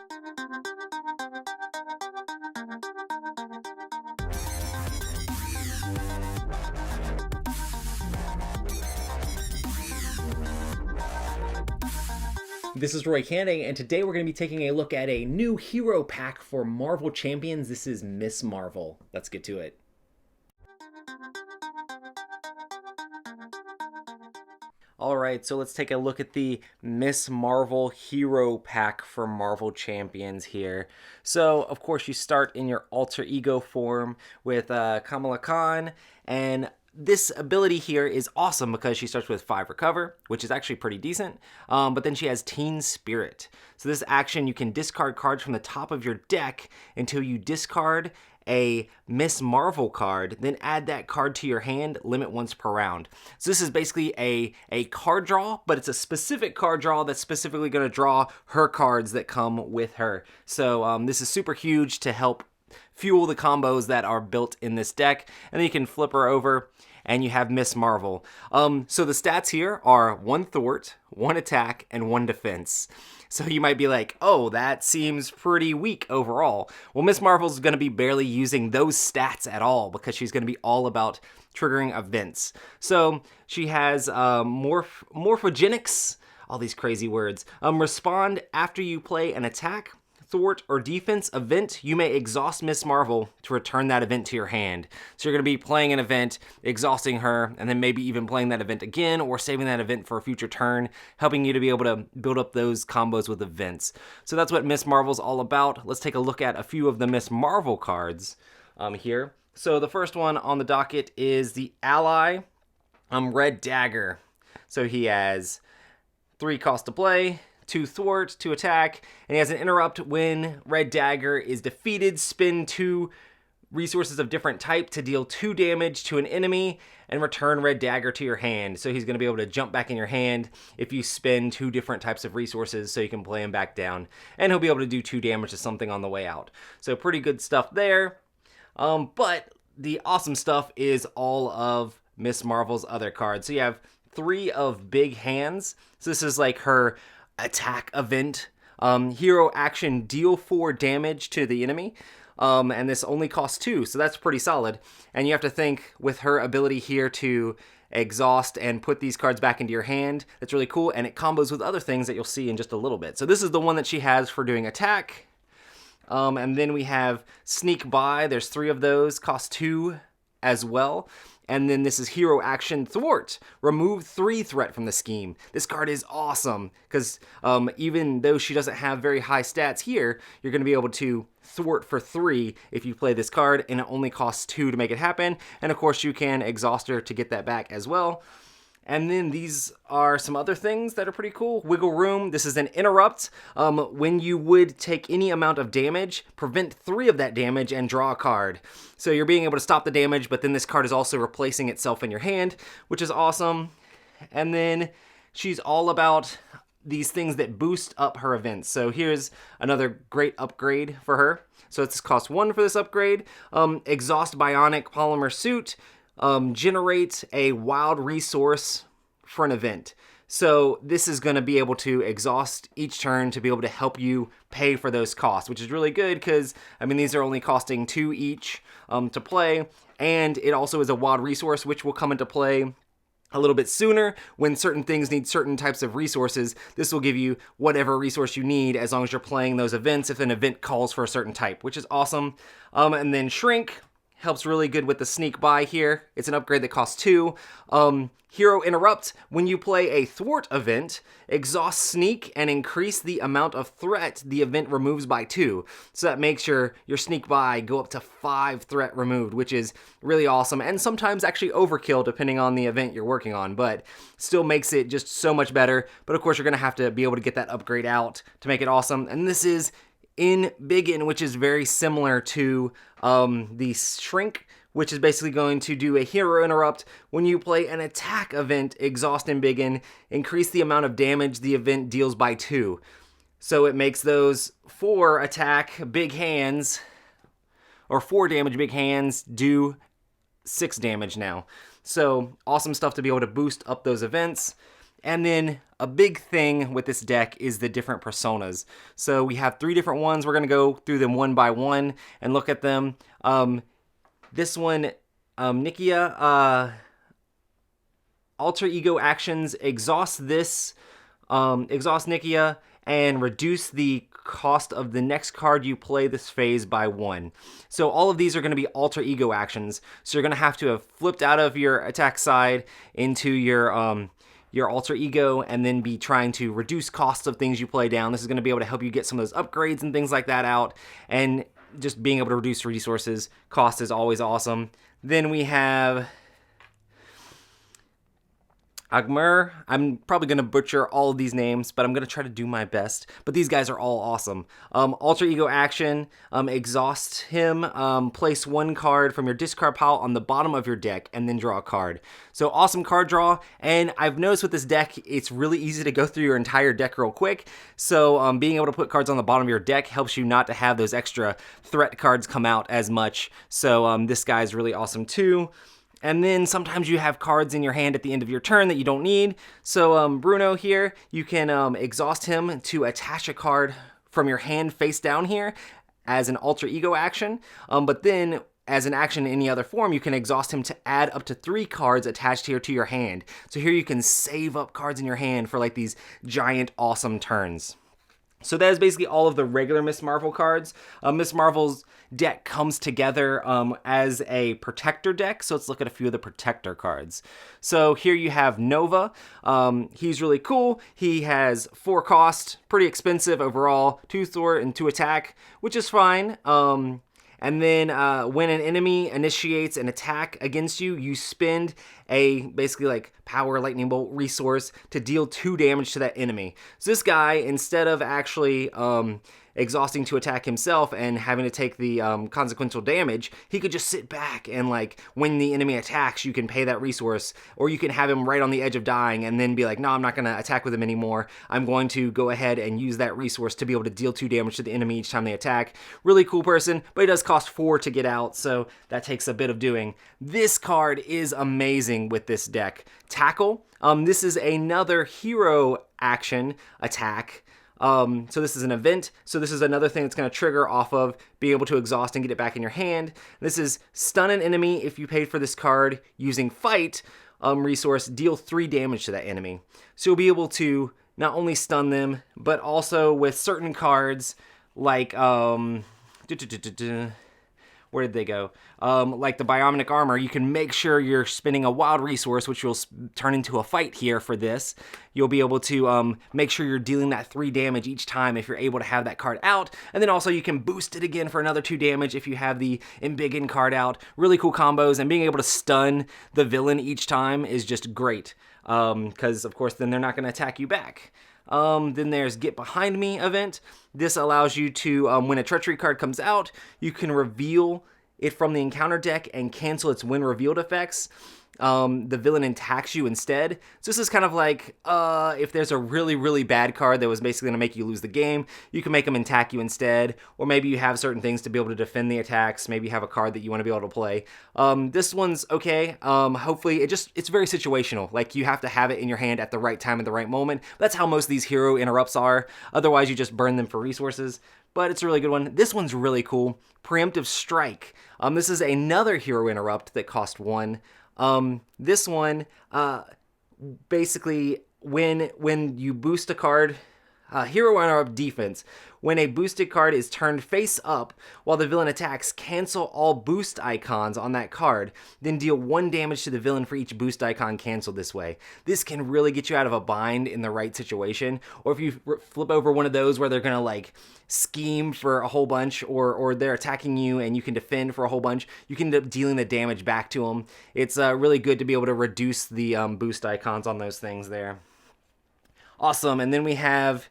This is Roy Cannaday, and today we're going to be taking a look at a new hero pack for Marvel Champions. This is Miss Marvel. Let's get to it. Alright, so let's take a look at the Miss Marvel hero pack for Marvel Champions here. So, of course, you start in your alter ego form with Kamala Khan, and this ability here is awesome because she starts with 5 recover, which is actually pretty decent, but then she has Teen Spirit. So this action, you can discard cards from the top of your deck until you discard a Miss Marvel card, then add that card to your hand, limit once per round. So this is basically a card draw, but it's a specific card draw that's specifically going to draw her cards that come with her. So this is super huge to help fuel the combos that are built in this deck, and then you can flip her over and you have Miss Marvel. So the stats here are 1 thwart, 1 attack, and 1 defense. So you might be like, oh, that seems pretty weak overall. Well, Miss Marvel's going to be barely using those stats at all because she's going to be all about triggering events. So she has morphogenics, all these crazy words. Respond after you play an attack, thwart, or defense event. You may exhaust Miss Marvel to return that event to your hand. So you're going to be playing an event, exhausting her, and then maybe even playing that event again or saving that event for a future turn, helping you to be able to build up those combos with events. So that's what Miss Marvel's all about. Let's take a look at a few of the Miss Marvel cards here. So the first one on the docket is the ally, Red Dagger. So he has 3 cost to play, 2 thwart, 2 attack, and he has an interrupt when Red Dagger is defeated. Spend 2 resources of different type to deal 2 damage to an enemy and return Red Dagger to your hand. So he's going to be able to jump back in your hand if you spend 2 different types of resources so you can play him back down. And he'll be able to do 2 damage to something on the way out. So pretty good stuff there. But the awesome stuff is all of Miss Marvel's other cards. So you have 3 of Big Hands. So this is like her attack event. Hero action, deal 4 damage to the enemy. And this only costs 2, so that's pretty solid. And you have to think with her ability here to exhaust and put these cards back into your hand. That's really cool, and it combos with other things that you'll see in just a little bit. So this is the one that she has for doing attack. And then we have Sneak By. There's 3 of those, cost 2 as well. And then this is Hero Action Thwart. Remove 3 threat from the scheme. This card is awesome because even though she doesn't have very high stats here, you're going to be able to thwart for 3 if you play this card, and it only costs 2 to make it happen. And of course you can exhaust her to get that back as well. And then these are some other things that are pretty cool. Wiggle Room. This is an interrupt. When you would take any amount of damage, prevent 3 of that damage and draw a card. So you're being able to stop the damage, but then this card is also replacing itself in your hand, which is awesome. And then she's all about these things that boost up her events. So here's another great upgrade for her. So it's cost 1 for this upgrade. Exhaust Bionic Polymer Suit. Generate a wild resource for an event. So this is going to be able to exhaust each turn to be able to help you pay for those costs, which is really good because, I mean, these are only costing 2 each to play, and it also is a wild resource, which will come into play a little bit sooner when certain things need certain types of resources. This will give you whatever resource you need as long as you're playing those events if an event calls for a certain type, which is awesome. And then Shrink helps really good with the Sneak By here. It's an upgrade that costs 2. Hero Interrupt. When you play a thwart event, exhaust Sneak and increase the amount of threat the event removes by 2. So that makes your Sneak By go up to 5 threat removed, which is really awesome, and sometimes actually overkill depending on the event you're working on, but still makes it just so much better. But of course you're going to have to be able to get that upgrade out to make it awesome, and this is in Biggin, which is very similar to the Shrink, which is basically going to do a Hero Interrupt. When you play an attack event, exhaust and Biggin, increase the amount of damage the event deals by 2. So it makes those 4 attack big hands, or 4 damage big hands, do 6 damage now. So awesome stuff to be able to boost up those events. And then a big thing with this deck is the different personas. So we have 3 different ones. We're going to go through them one by one and look at them. This one, Nikia, alter ego actions, exhaust Nikia, and reduce the cost of the next card you play this phase by 1. So all of these are going to be alter ego actions. So you're going to have flipped out of your attack side into your alter ego and then be trying to reduce costs of things you play down. This is going to be able to help you get some of those upgrades and things like that out, and just being able to reduce resources cost is always awesome. Then we have Agmer. I'm probably going to butcher all of these names, but I'm going to try to do my best. But these guys are all awesome. Alter Ego action, exhaust him, place 1 card from your discard pile on the bottom of your deck, and then draw a card. So awesome card draw, and I've noticed with this deck, it's really easy to go through your entire deck real quick. So being able to put cards on the bottom of your deck helps you not to have those extra threat cards come out as much. So this guy is really awesome too. And then sometimes you have cards in your hand at the end of your turn that you don't need. So Bruno here, you can exhaust him to attach a card from your hand face down here as an alter ego action. But then as an action in any other form, you can exhaust him to add up to 3 cards attached here to your hand. So here you can save up cards in your hand for like these giant awesome turns. So that is basically all of the regular Miss Marvel cards. Miss Marvel's deck comes together as a protector deck, so let's look at a few of the protector cards. So here you have Nova. He's really cool. He has 4 cost, pretty expensive overall, 2 thwart and 2 attack, which is fine. And then when an enemy initiates an attack against you, you spend a basically like power lightning bolt resource to deal 2 damage to that enemy. So this guy, instead of actually exhausting to attack himself and having to take the consequential damage, he could just sit back and like when the enemy attacks, you can pay that resource, or you can have him right on the edge of dying and then be like, no, I'm not going to attack with him anymore. I'm going to go ahead and use that resource to be able to deal 2 damage to the enemy each time they attack. Really cool person, but it does cost 4 to get out, so that takes a bit of doing. This card is amazing with this deck. Tackle. This is another hero action attack. So this is an event, so this is another thing that's going to trigger off of being able to exhaust and get it back in your hand. This is stun an enemy. If you paid for this card using fight resource, deal 3 damage to that enemy. So you'll be able to not only stun them, but also with certain cards like where did they go? Like the Bionic armor, you can make sure you're spending a wild resource, which will turn into a fight here for this. You'll be able to make sure you're dealing that 3 damage each time if you're able to have that card out. And then also you can boost it again for another 2 damage if you have the Embiggen card out. Really cool combos, and being able to stun the villain each time is just great. Because of course then they're not going to attack you back. Then there's Get Behind Me event. This allows you to, when a treachery card comes out, you can reveal it from the encounter deck and cancel its when revealed effects. The villain attacks you instead. So this is kind of like if there's a really, really bad card that was basically going to make you lose the game, you can make them attack you instead. Or maybe you have certain things to be able to defend the attacks. Maybe you have a card that you want to be able to play. This one's okay. Hopefully, it's very situational. Like you have to have it in your hand at the right time at the right moment. That's how most of these hero interrupts are. Otherwise, you just burn them for resources. But it's a really good one. This one's really cool. Preemptive Strike. This is another hero interrupt that cost 1. This one, basically, when you boost a card, hero interrupt defense. When a boosted card is turned face up while the villain attacks, cancel all boost icons on that card, then deal 1 damage to the villain for each boost icon canceled this way. This can really get you out of a bind in the right situation, or if you flip over one of those where they're gonna like scheme for a whole bunch, or they're attacking you and you can defend for a whole bunch, you can end up dealing the damage back to them. It's really good to be able to reduce the boost icons on those things there. Awesome, and then we have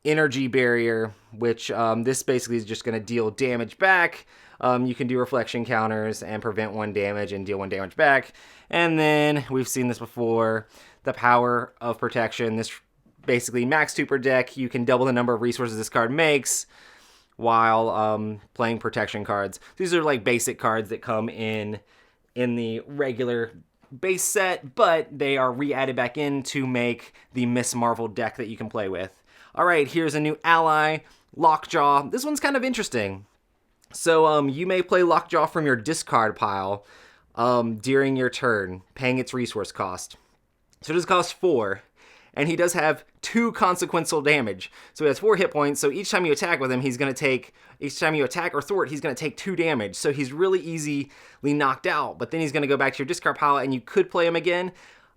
Energy Barrier, which this basically is just going to deal damage back. You can do reflection counters and prevent 1 damage and deal 1 damage back. And then we've seen this before, the Power of Protection. This basically max 2 per deck. You can double the number of resources this card makes while playing protection cards. These are like basic cards that come in the regular base set, but they are re-added back in to make the Miss Marvel deck that you can play with. All right, here's a new ally, Lockjaw. This one's kind of interesting. So you may play Lockjaw from your discard pile during your turn, paying its resource cost. So it does cost 4, and he does have 2 consequential damage. So he has 4 hit points, so each time you attack with him, each time you attack or thwart, he's going to take 2 damage. So he's really easily knocked out, but then he's going to go back to your discard pile, and you could play him again.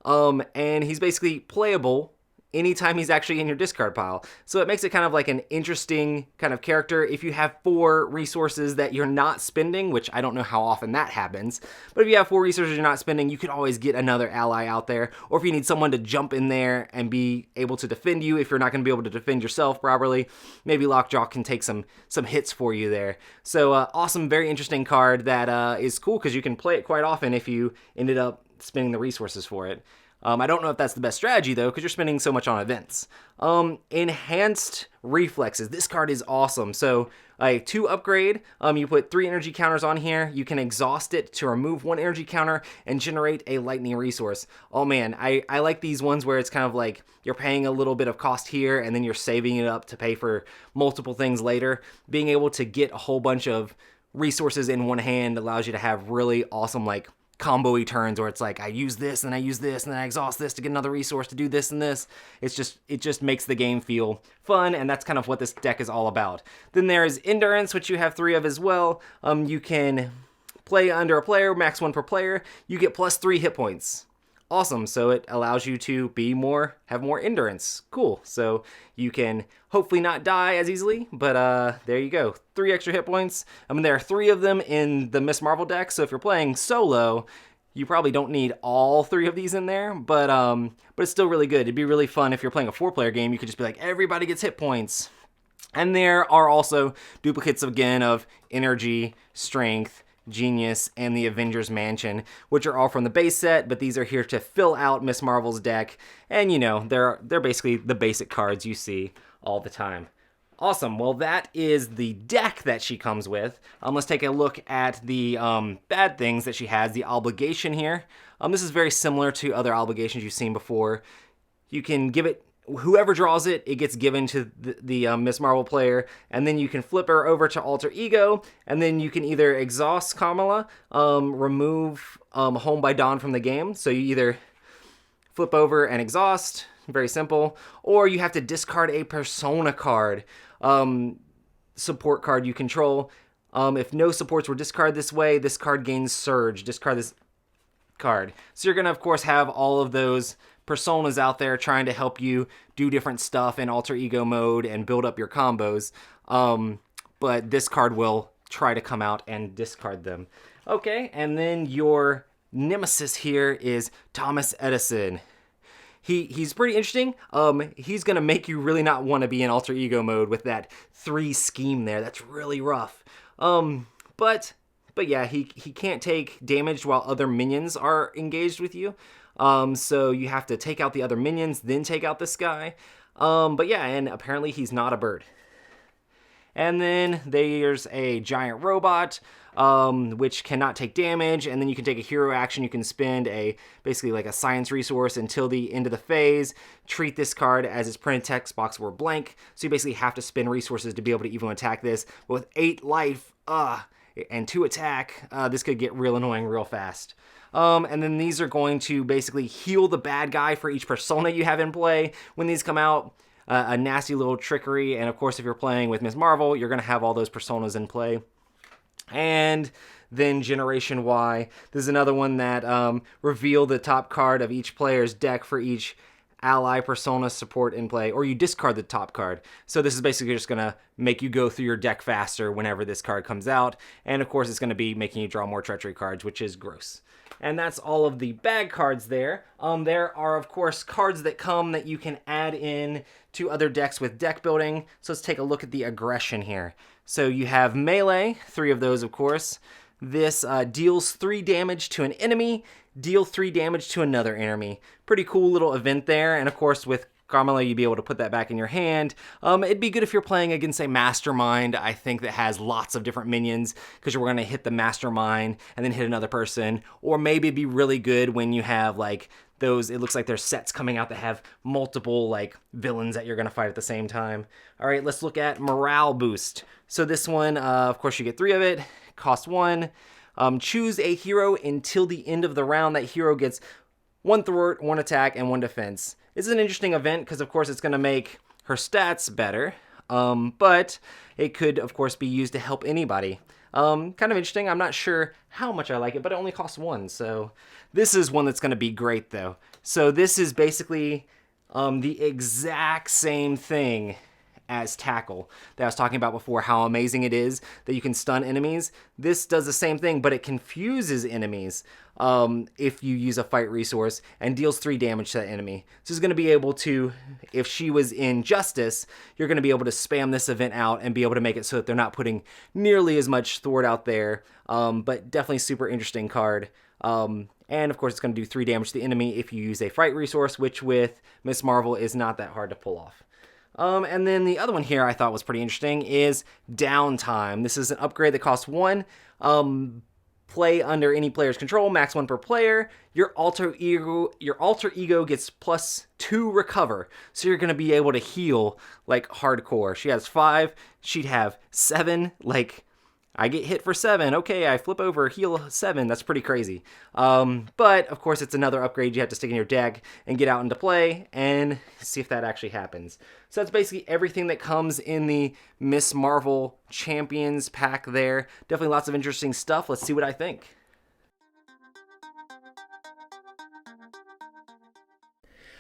And he's basically playable anytime he's actually in your discard pile. So it makes it kind of like an interesting kind of character. If you have 4 resources that you're not spending, which I don't know how often that happens, but if you have 4 resources you're not spending, you could always get another ally out there. Or if you need someone to jump in there and be able to defend you, if you're not going to be able to defend yourself properly, maybe Lockjaw can take some hits for you there. So awesome, very interesting card that is cool because you can play it quite often if you ended up spending the resources for it. I don't know if that's the best strategy, though, because you're spending so much on events. Enhanced Reflexes. This card is awesome. So, 2 upgrade. You put 3 energy counters on here. You can exhaust it to remove 1 energy counter and generate a lightning resource. Oh, man. I like these ones where it's kind of like you're paying a little bit of cost here, and then you're saving it up to pay for multiple things later. Being able to get a whole bunch of resources in one hand allows you to have really awesome, like, combo-y turns where it's like I use this and I use this and then I exhaust this to get another resource to do this and this. It just makes the game feel fun, and that's kind of what this deck is all about. Then there's Endurance, which you have 3 of as well. You can play under a player, max 1 per player. You get plus 3 hit points. Awesome. So it allows you to have more endurance. Cool. So you can hopefully not die as easily, but there you go. 3 extra hit points. I mean, there are 3 of them in the Miss Marvel deck, so if you're playing solo, you probably don't need all 3 of these in there, but it's still really good. It'd be really fun if you're playing a 4-player game. You could just be like, everybody gets hit points. And there are also duplicates again of energy, strength, Genius, and the Avengers Mansion, which are all from the base set, but these are here to fill out Miss Marvel's deck, and you know, they're basically the basic cards you see all the time. Awesome, well that is the deck that she comes with. Let's take a look at the bad things that she has. The obligation here. This is very similar to other obligations you've seen before. You can give it, whoever draws it, it gets given to the Miss Marvel player, and then you can flip her over to Alter Ego, and then you can either exhaust Kamala, remove Home by Dawn from the game, so you either flip over and exhaust, very simple, or you have to discard a Persona card, support card you control. If no supports were discarded this way, this card gains Surge. Discard this card. So you're going to, of course, have all of those personas out there trying to help you do different stuff in alter ego mode and build up your combos, but this card will try to come out and discard them. Okay, and then your nemesis here is Thomas Edison. He's pretty interesting. He's gonna make you really not want to be in alter ego mode with that 3 scheme there. That's really rough. But yeah, he can't take damage while other minions are engaged with you. So you have to take out the other minions, then take out this guy. But yeah, and apparently he's not a bird. And then there's a giant robot, which cannot take damage, and then you can take a hero action. You can spend basically like a science resource until the end of the phase. Treat this card as its printed text box were blank, so you basically have to spend resources to be able to even attack this. But with 8 life, and 2 attack, this could get real annoying real fast. And then these are going to basically heal the bad guy for each persona you have in play. When these come out, a nasty little trickery, and of course if you're playing with Miss Marvel, you're going to have all those personas in play. And then Generation Y, this is another one that reveal the top card of each player's deck for each ally persona support in play, or you discard the top card. So this is basically just going to make you go through your deck faster whenever this card comes out, and of course it's going to be making you draw more treachery cards, which is gross. And that's all of the bad cards there. There are, of course, cards that come that you can add in to other decks with deck building. So let's take a look at the aggression here. So you have melee, 3 of those, of course. This deals 3 damage to an enemy, deal 3 damage to another enemy. Pretty cool little event there. And of course, with Normally, you'd be able to put that back in your hand. It'd be good if you're playing against a Mastermind, I think, that has lots of different minions, because you're going to hit the Mastermind and then hit another person. Or maybe it'd be really good when you have, like, those, it looks like there's sets coming out that have multiple, like, villains that you're going to fight at the same time. All right, let's look at Morale Boost. So this one, of course, you get 3 of it, cost 1. Choose a hero until the end of the round. That hero gets 1 thwart, 1 attack, and 1 defense. This is an interesting event because, of course, it's going to make her stats better, but it could, of course, be used to help anybody. Kind of interesting. I'm not sure how much I like it, but it only costs 1, so this is one that's going to be great, though. So this is basically the exact same thing as Tackle that I was talking about before, how amazing it is that you can stun enemies. This does the same thing, but it confuses enemies if you use a fight resource, and deals 3 damage to that enemy. So it's going to be able to, if she was in Justice, you're going to be able to spam this event out and be able to make it so that they're not putting nearly as much thwart out there, but definitely super interesting card. And of course, it's going to do 3 damage to the enemy if you use a fight resource, which with Miss Marvel is not that hard to pull off. And then the other one here I thought was pretty interesting is Downtime. This is an upgrade that costs 1. Play under any player's control, max 1 per player. Your alter ego gets +2 recover. So you're going to be able to heal like hardcore. She has 5. She'd have 7. Like, I get hit for 7. Okay, I flip over, heal 7. That's pretty crazy. But, of course, it's another upgrade you have to stick in your deck and get out into play and see if that actually happens. So that's basically everything that comes in the Miss Marvel Champions pack there. Definitely lots of interesting stuff. Let's see what I think.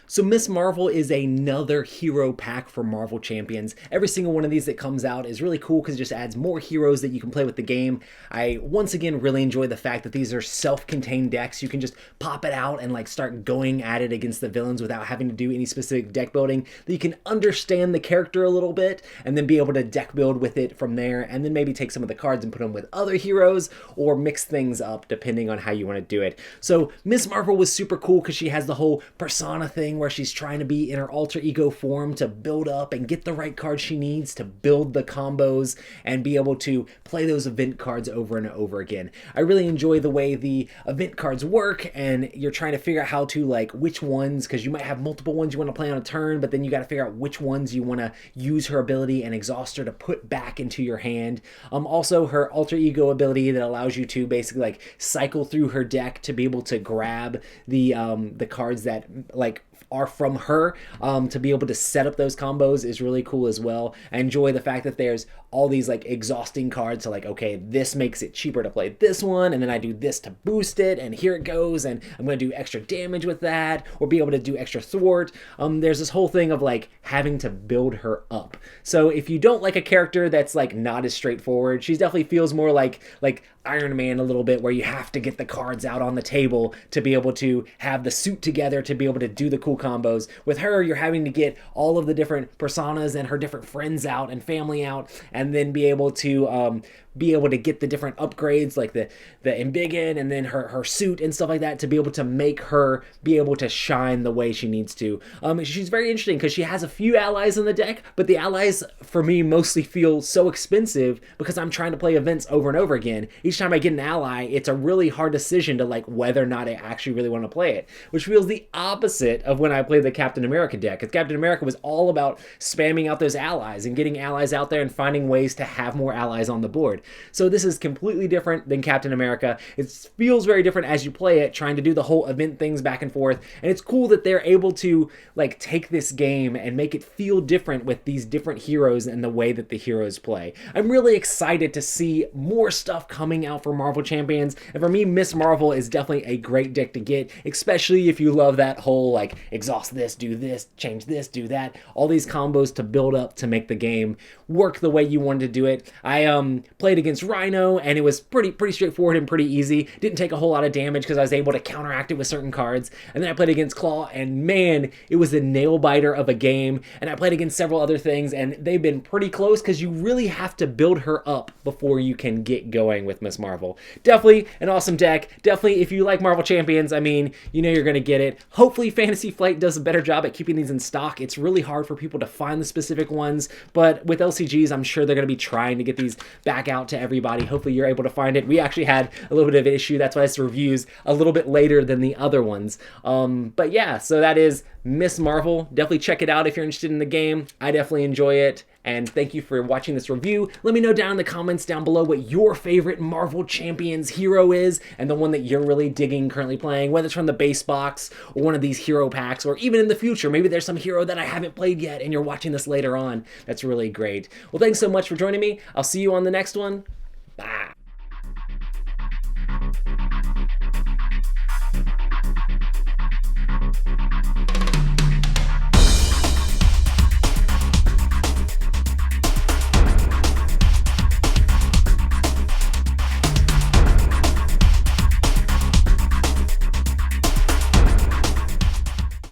So Miss Marvel is another hero pack for Marvel Champions. Every single one of these that comes out is really cool because it just adds more heroes that you can play with the game. I, once again, really enjoy the fact that these are self-contained decks. You can just pop it out and like start going at it against the villains without having to do any specific deck building. That you can understand the character a little bit and then be able to deck build with it from there, and then maybe take some of the cards and put them with other heroes or mix things up depending on how you want to do it. So Miss Marvel was super cool because she has the whole persona thing where she's trying to be in her alter ego form to build up and get the right cards she needs to build the combos and be able to play those event cards over and over again. I really enjoy the way the event cards work, and you're trying to figure out how to, like, which ones, because you might have multiple ones you want to play on a turn, but then you got to figure out which ones you want to use her ability and exhaust her to put back into your hand. Also, her alter ego ability that allows you to basically like cycle through her deck to be able to grab the cards that like are from her, to be able to set up those combos is really cool as well. I enjoy the fact that there's all these like exhausting cards, so like, okay, this makes it cheaper to play this one, and then I do this to boost it, and here it goes, and I'm going to do extra damage with that, or be able to do extra thwart. There's this whole thing of like having to build her up. So if you don't like a character that's like not as straightforward, she definitely feels more like Iron Man a little bit, where you have to get the cards out on the table to be able to have the suit together to be able to do the cool combos. With her, you're having to get all of the different personas and her different friends out and family out, and then be able to get the different upgrades like the embiggen and then her suit and stuff like that to be able to make her be able to shine the way she needs to. She's very interesting because she has a few allies in the deck, but the allies for me mostly feel so expensive because I'm trying to play events over and over again. Each time I get an ally, it's a really hard decision to like whether or not I actually really want to play it, which feels the opposite of when I played the Captain America deck, because Captain America was all about spamming out those allies and getting allies out there and finding ways to have more allies on the board. So this is completely different than Captain America. It feels very different as you play it, trying to do the whole event things back and forth, and it's cool that they're able to like take this game and make it feel different with these different heroes and the way that the heroes play. I'm really excited to see more stuff coming out for Marvel Champions, and for me, Miss Marvel is definitely a great deck to get, especially if you love that whole like exhaust this, do this, change this, do that, all these combos to build up to make the game work the way you wanted to do it. I played played against Rhino, and it was pretty straightforward and pretty easy. Didn't take a whole lot of damage because I was able to counteract it with certain cards. And then I played against Claw, and man, it was a nail biter of a game. And I played against several other things, and they've been pretty close because you really have to build her up before you can get going with Miss Marvel. Definitely an awesome deck. Definitely, if you like Marvel Champions, I mean, you know you're going to get it. Hopefully, Fantasy Flight does a better job at keeping these in stock. It's really hard for people to find the specific ones, but with LCGs, I'm sure they're going to be trying to get these back out to everybody. Hopefully, you're able to find it. We actually had a little bit of an issue. That's why this review's a little bit later than the other ones. But yeah, so that is Miss Marvel. Definitely check it out if you're interested in the game. I definitely enjoy it. And thank you for watching this review. Let me know down in the comments down below what your favorite Marvel Champions hero is and the one that you're really digging currently playing, whether it's from the base box or one of these hero packs, or even in the future. Maybe there's some hero that I haven't played yet and you're watching this later on. That's really great. Well, thanks so much for joining me. I'll see you on the next one.